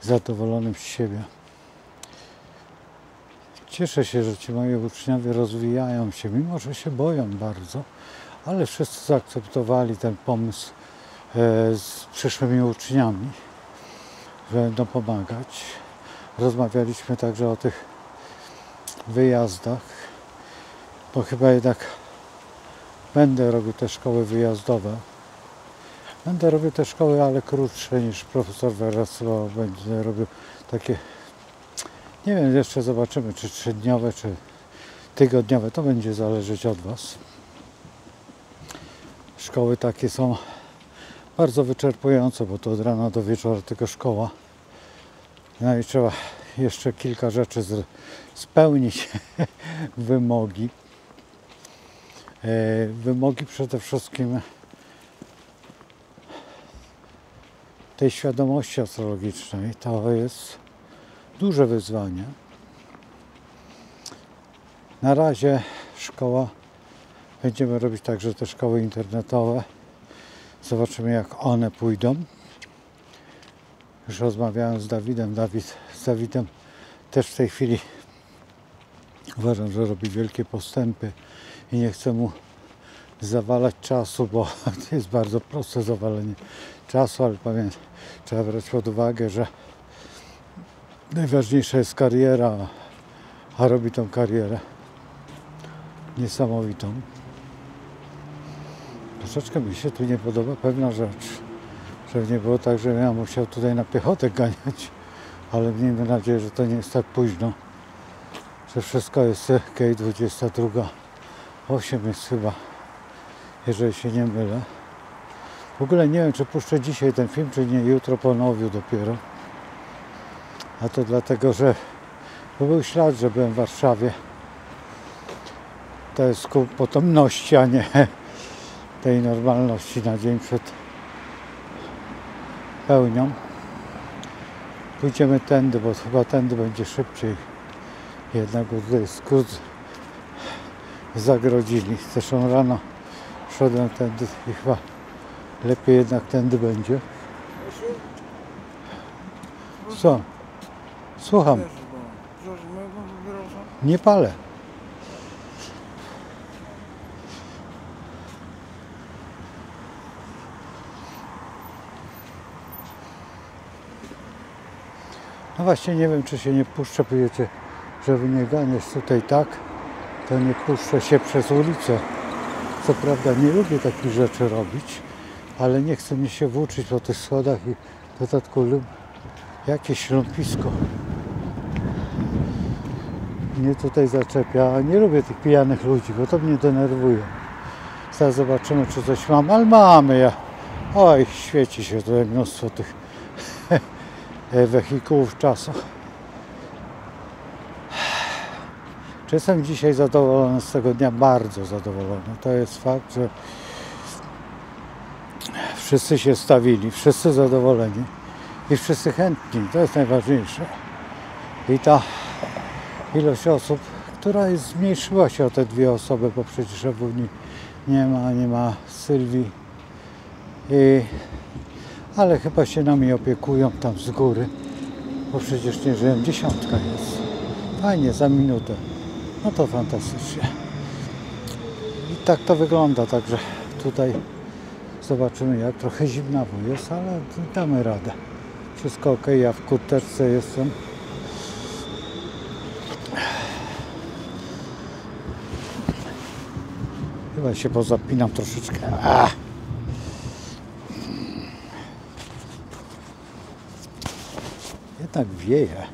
zadowolonym z siebie. Cieszę się, że ci moi uczniowie rozwijają się, mimo że się boją bardzo, ale wszyscy zaakceptowali ten pomysł z przyszłymi uczniami, że będą pomagać. Rozmawialiśmy także o tych wyjazdach bo chyba jednak będę robił te szkoły wyjazdowe. Będę robił te szkoły, ale krótsze niż profesor Werasło. Będę robił takie, nie wiem, jeszcze zobaczymy, czy 3-dniowe, czy tygodniowe. To będzie zależeć od Was. Szkoły takie są bardzo wyczerpujące, bo to od rana do wieczora tylko szkoła. No i trzeba jeszcze kilka rzeczy spełnić. Wymogi. Wymogi przede wszystkim tej świadomości astrologicznej. To jest duże wyzwanie. Na razie szkoła, będziemy robić także te szkoły internetowe. Zobaczymy, jak one pójdą. Już rozmawiałem z Dawidem. Z Dawidem też w tej chwili uważam, że robi wielkie postępy i nie chcę mu zawalać czasu, bo to jest bardzo proste zawalenie czasu, ale trzeba brać pod uwagę, że najważniejsza jest kariera, a robi tą karierę niesamowitą. Troszeczkę mi się tu nie podoba pewna rzecz, żeby nie było tak, że ja musiał tutaj na piechotę ganiać, ale miejmy nadzieję, że to nie jest tak późno, że wszystko jest okej. 22:08 jest chyba, jeżeli się nie mylę. W ogóle nie wiem, czy puszczę dzisiaj ten film, czy nie, jutro po nowiu dopiero. A to dlatego, że był ślad, że byłem w Warszawie. To jest ku potomności, a nie tej normalności na dzień przed pełnią. Pójdziemy tędy, bo chyba tędy będzie szybciej. Jednak tutaj skrót zagrodzili. Zresztą rano szedłem tędy i chyba lepiej jednak tędy będzie. Co? Słucham. Nie palę. No właśnie nie wiem, czy się nie puszczę, powiecie, żeby nie ganiać tutaj tak, to nie puszczę się przez ulicę. Co prawda nie lubię takich rzeczy robić, ale nie chcę mi się włóczyć po tych schodach i w dodatku jakieś śląpisko mnie tutaj zaczepia. Nie lubię tych pijanych ludzi, bo to mnie denerwuje. Zaraz zobaczymy, czy coś mam, ale mamy. Oj, świeci się tutaj mnóstwo tych wehikułów czasu. Czy jestem dzisiaj zadowolony z tego dnia? Bardzo zadowolony. To jest fakt, że wszyscy się stawili, wszyscy zadowoleni i wszyscy chętni. To jest najważniejsze. I ta ilość osób, która zmniejszyła się o te 2 osoby, bo przecież Ewuni nie ma Sylwii. Ale chyba się nami opiekują tam z góry, bo przecież nie żyją. 10 jest. Fajnie, za minutę. No to fantastycznie. I tak to wygląda, także tutaj zobaczymy, jak trochę zimnawo jest, ale damy radę. Wszystko ok, ja w kurteczce jestem. Chyba się pozapinam troszeczkę. Jednak wieje.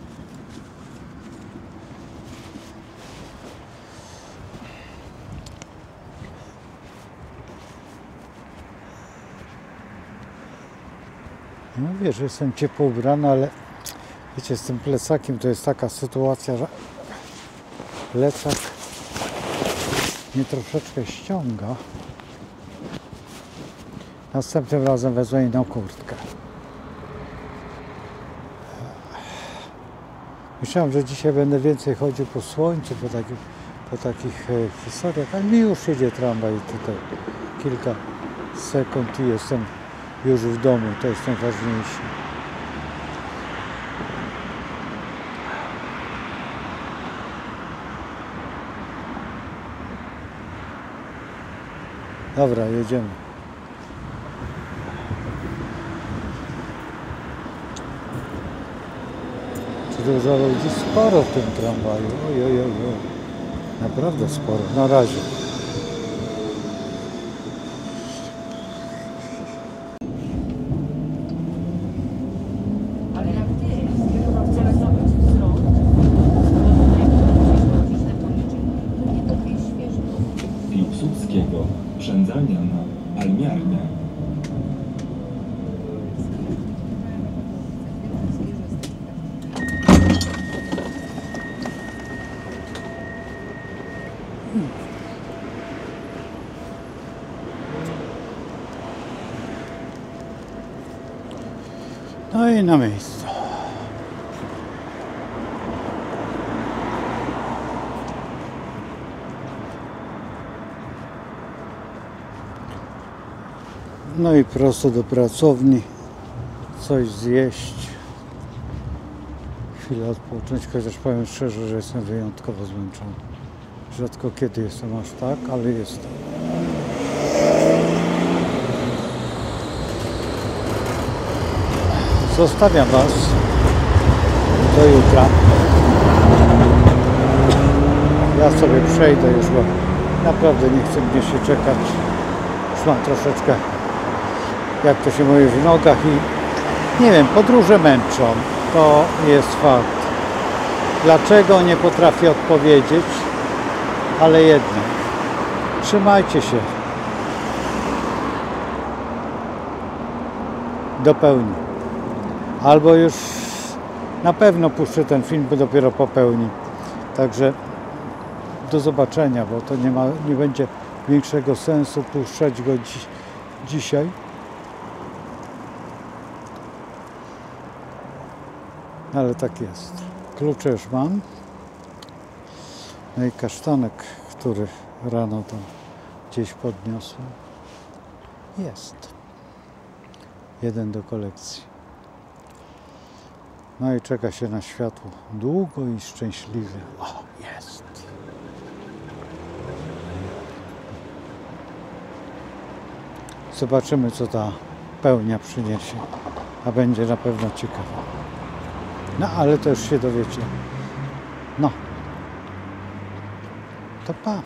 No wiesz, że jestem ciepło ubrany, ale wiecie, z tym plecakiem to jest taka sytuacja, że plecak mnie troszeczkę ściąga. Następnym razem wezmę inną kurtkę. Myślałem, że dzisiaj będę więcej chodził po słońcu, po takich historiach, ale mi już jedzie tramwaj tutaj. Kilka sekund i jestem już w domu, to jest najważniejsze. Dobra, jedziemy. Czy dużo ludzi? Sporo w tym tramwaju. Oj. Naprawdę sporo. Na razie. Ale jak ty chcesz zobaczyć wzrok, to nie takie świeże. Piłsudskiego, Przędzania na Almiarnę. No i na miejscu. No i prosto do pracowni. Coś zjeść. Chwilę odpocząć, chociaż powiem szczerze, że jestem wyjątkowo zmęczony. Rzadko kiedy jestem aż tak, ale jestem. Zostawiam Was do jutra. Ja sobie przejdę już, bo naprawdę nie chce mnie się czekać. Już mam troszeczkę, jak to się mówi, w nogach i nie wiem, podróże męczą. To jest fakt. Dlaczego nie potrafię odpowiedzieć, ale jedno. Trzymajcie się. Do pełni. Albo już na pewno puszczę ten film dopiero po pełni. Także do zobaczenia, bo to nie będzie większego sensu puszczać go dzisiaj. Ale tak jest. Klucze już mam. No i kasztanek, który rano tam gdzieś podniosłem. Jest. Jeden do kolekcji. No i czeka się na światło długo i szczęśliwie. O, jest. Zobaczymy, co ta pełnia przyniesie. A będzie na pewno ciekawe. No, ale to już się dowiecie. No. To pa.